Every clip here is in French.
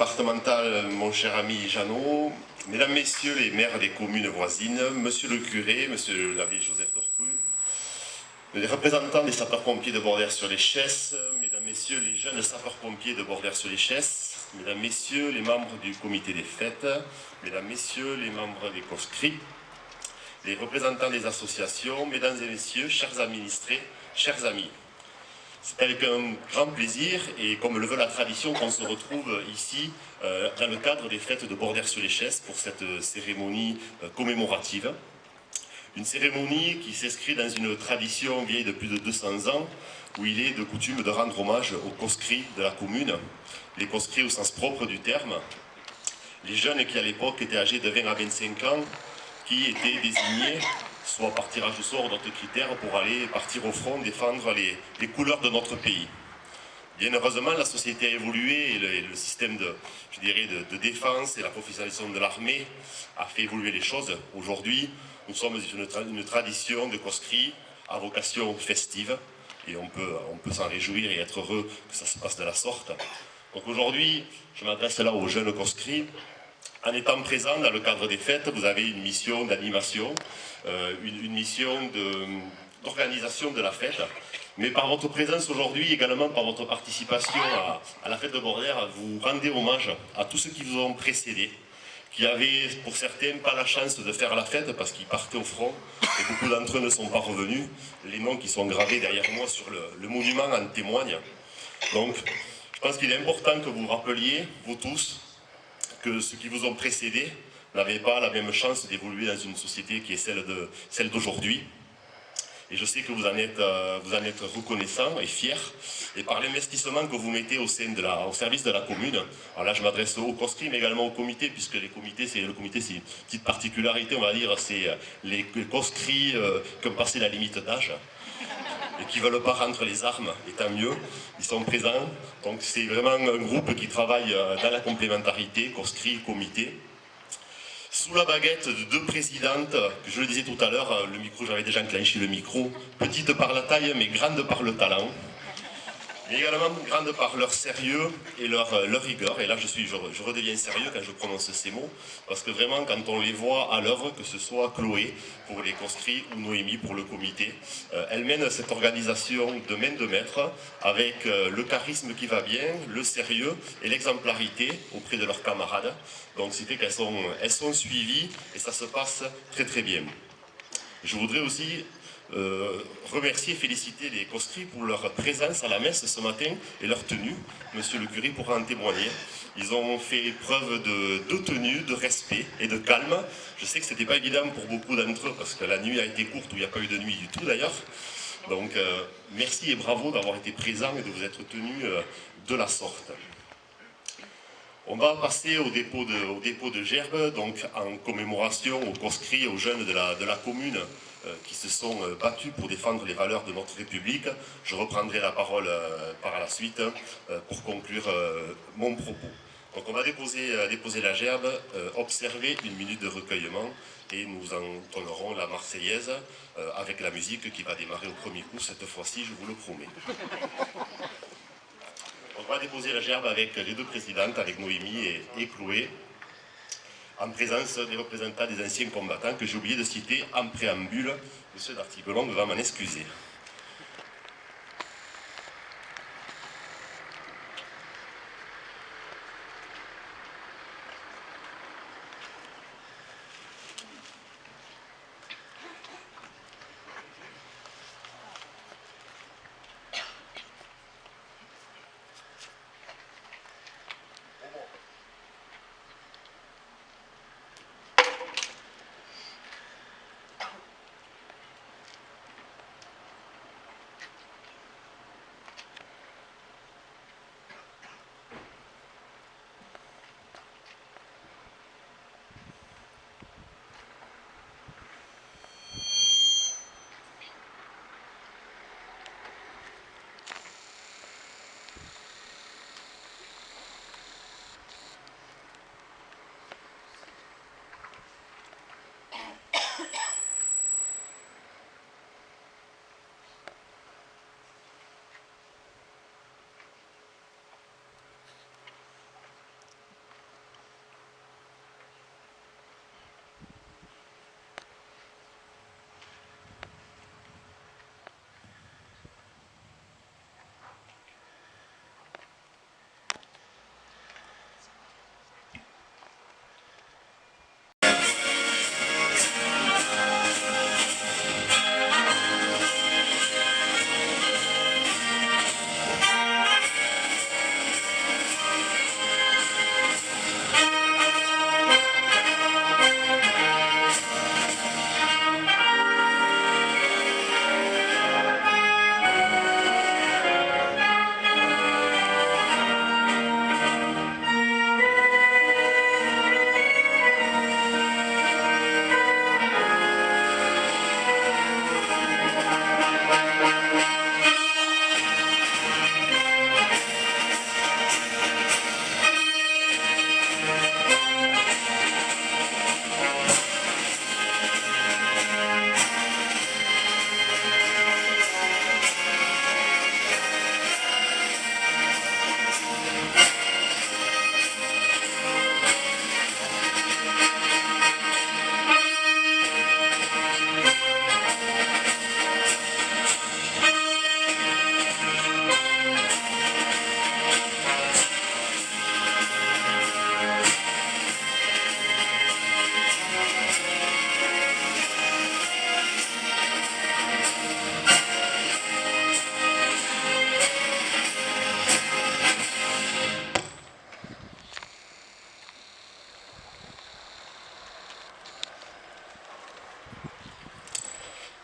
départemental, mon cher ami Jeannot, mesdames, messieurs les maires des communes voisines, monsieur le curé, monsieur l'abbé Joseph Dorcru, les représentants des sapeurs-pompiers de Bordères-sur-les-Chesses, mesdames, messieurs les jeunes sapeurs-pompiers de Bordères-sur-les-Chesses, mesdames, messieurs les membres du comité des fêtes, mesdames, messieurs les membres des conscrits, les représentants des associations, mesdames et messieurs, chers administrés, chers amis. C'est avec un grand plaisir et comme le veut la tradition qu'on se retrouve ici dans le cadre des fêtes de Bordères-sur-les-Chesses pour cette cérémonie commémorative. Une cérémonie qui s'inscrit dans une tradition vieille de plus de 200 ans où il est de coutume de rendre hommage aux conscrits de la commune, les conscrits au sens propre du terme, les jeunes qui à l'époque étaient âgés de 20 à 25 ans, qui étaient désignés soit par tirage au sort ou d'autres critères, pour aller partir au front, défendre les couleurs de notre pays. Bien heureusement, la société a évolué et le système de défense et la professionnalisation de l'armée a fait évoluer les choses. Aujourd'hui, nous sommes une tradition de conscrits à vocation festive et on peut s'en réjouir et être heureux que ça se passe de la sorte. Donc aujourd'hui, je m'adresse là aux jeunes conscrits. En étant présent dans le cadre des fêtes, vous avez une mission d'animation, une mission d'organisation de la fête. Mais par votre présence aujourd'hui, également par votre participation à la fête de Bordères, vous rendez hommage à tous ceux qui vous ont précédés, qui avaient pour certains pas la chance de faire la fête parce qu'ils partaient au front et beaucoup d'entre eux ne sont pas revenus. Les noms qui sont gravés derrière moi sur le monument en témoignent. Donc je pense qu'il est important que vous rappeliez, vous tous, que ceux qui vous ont précédés n'avaient pas la même chance d'évoluer dans une société qui est celle d'aujourd'hui. Et je sais que vous en êtes reconnaissants et fiers. Et par l'investissement que vous mettez au service de la commune, alors là je m'adresse aux conscrits mais également au comité, puisque le comité c'est une petite particularité, on va dire, c'est les conscrits qui ont passé la limite d'âge et qui ne veulent pas rendre les armes, et tant mieux, ils sont présents. Donc c'est vraiment un groupe qui travaille dans la complémentarité, conscrit, comité. Sous la baguette de deux présidentes, que je le disais tout à l'heure, le micro, j'avais déjà enclenché le micro, petite par la taille mais grande par le talent. Mais également grande par leur sérieux et leur rigueur. Et là, je redeviens sérieux quand je prononce ces mots, parce que vraiment, quand on les voit à l'œuvre, que ce soit Chloé pour les conscrits ou Noémie pour le comité, elles mènent cette organisation de main de maître avec le charisme qui va bien, le sérieux et l'exemplarité auprès de leurs camarades. Donc, c'était qu'elles sont suivies et ça se passe très très bien. Je voudrais aussi remercier et féliciter les conscrits pour leur présence à la messe ce matin et leur tenue. Monsieur le curé pourra en témoigner. Ils ont fait preuve de tenue, de respect et de calme. Je sais que ce n'était pas évident pour beaucoup d'entre eux parce que la nuit a été courte ou il n'y a pas eu de nuit du tout d'ailleurs. Donc merci et bravo d'avoir été présents et de vous être tenus de la sorte. On va passer au dépôt de gerbes, donc en commémoration aux conscrits, aux jeunes de la commune qui se sont battus pour défendre les valeurs de notre République. Je reprendrai la parole par la suite pour conclure mon propos. Donc on va déposer la gerbe, observer une minute de recueillement et nous entonnerons la Marseillaise avec la musique qui va démarrer au premier coup cette fois-ci, je vous le promets. On va déposer la gerbe avec les deux présidentes, avec Noémie et Chloé, en présence des représentants des anciens combattants que j'ai oublié de citer en préambule. Monsieur d'Artigelon va m'en excuser.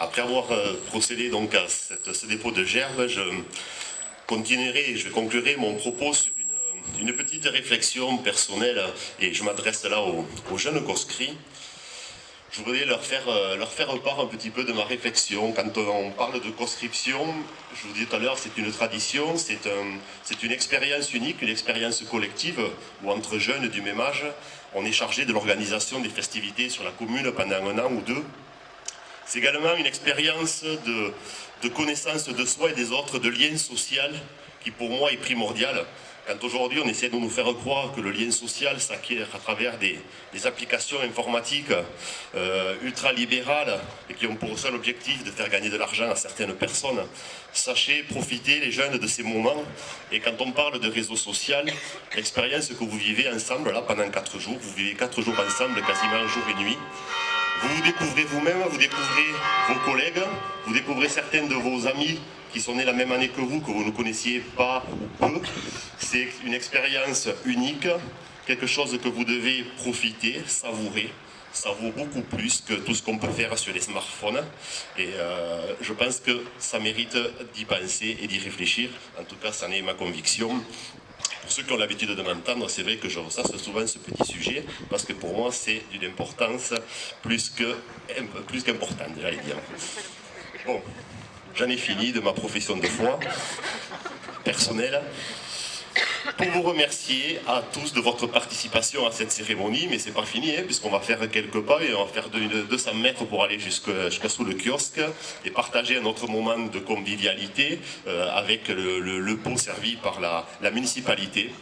Après avoir procédé donc à ce dépôt de gerbes, je conclurai mon propos sur une petite réflexion personnelle, et je m'adresse là aux jeunes conscrits. Je voudrais leur faire part un petit peu de ma réflexion. Quand on parle de conscription, je vous disais tout à l'heure, c'est une tradition, c'est une expérience unique, une expérience collective, où entre jeunes du même âge, on est chargé de l'organisation des festivités sur la commune pendant 1 an ou 2. C'est également une expérience de connaissance de soi et des autres, de lien social, qui pour moi est primordial. Quand aujourd'hui on essaie de nous faire croire que le lien social s'acquiert à travers des applications informatiques ultra-libérales et qui ont pour seul objectif de faire gagner de l'argent à certaines personnes, sachez profiter les jeunes de ces moments. Et quand on parle de réseau social, l'expérience que vous vivez ensemble là pendant 4 jours, vous vivez 4 jours ensemble quasiment jour et nuit. Vous vous découvrez vous-même, vous découvrez vos collègues, vous découvrez certains de vos amis qui sont nés la même année que vous ne connaissiez pas ou peu. C'est une expérience unique, quelque chose que vous devez profiter, savourer. Ça vaut beaucoup plus que tout ce qu'on peut faire sur les smartphones. Et je pense que ça mérite d'y penser et d'y réfléchir. En tout cas, ça en est ma conviction. Pour ceux qui ont l'habitude de m'entendre, c'est vrai que je ressasse souvent ce petit sujet, parce que pour moi, c'est d'une importance plus qu'importante, j'allais dire. Bon, j'en ai fini de ma profession de foi personnelle. Pour vous remercier à tous de votre participation à cette cérémonie, mais c'est pas fini, hein, puisqu'on va faire quelques pas et on va faire 200 mètres pour aller jusqu'à sous le kiosque et partager un autre moment de convivialité avec le pot servi par la municipalité.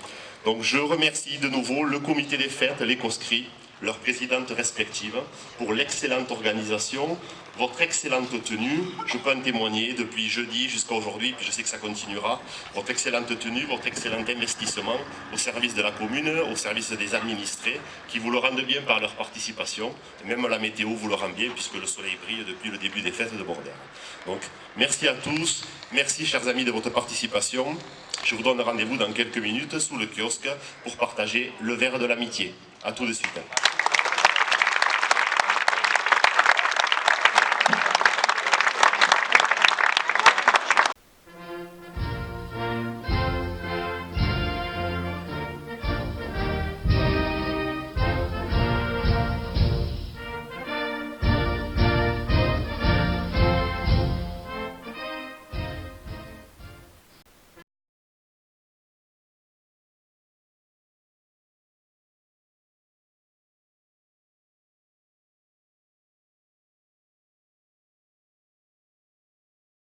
Donc je remercie de nouveau le comité des fêtes, les conscrits, leurs présidentes respectives, pour l'excellente organisation, votre excellente tenue. Je peux en témoigner depuis jeudi jusqu'à aujourd'hui, puis je sais que ça continuera. Votre excellente tenue, votre excellent investissement au service de la commune, au service des administrés, qui vous le rendent bien par leur participation. Et même la météo vous le rend bien, puisque le soleil brille depuis le début des fêtes de Bordère. Donc, merci à tous. Merci, chers amis, de votre participation. Je vous donne rendez-vous dans quelques minutes sous le kiosque pour partager le verre de l'amitié. À tout de suite.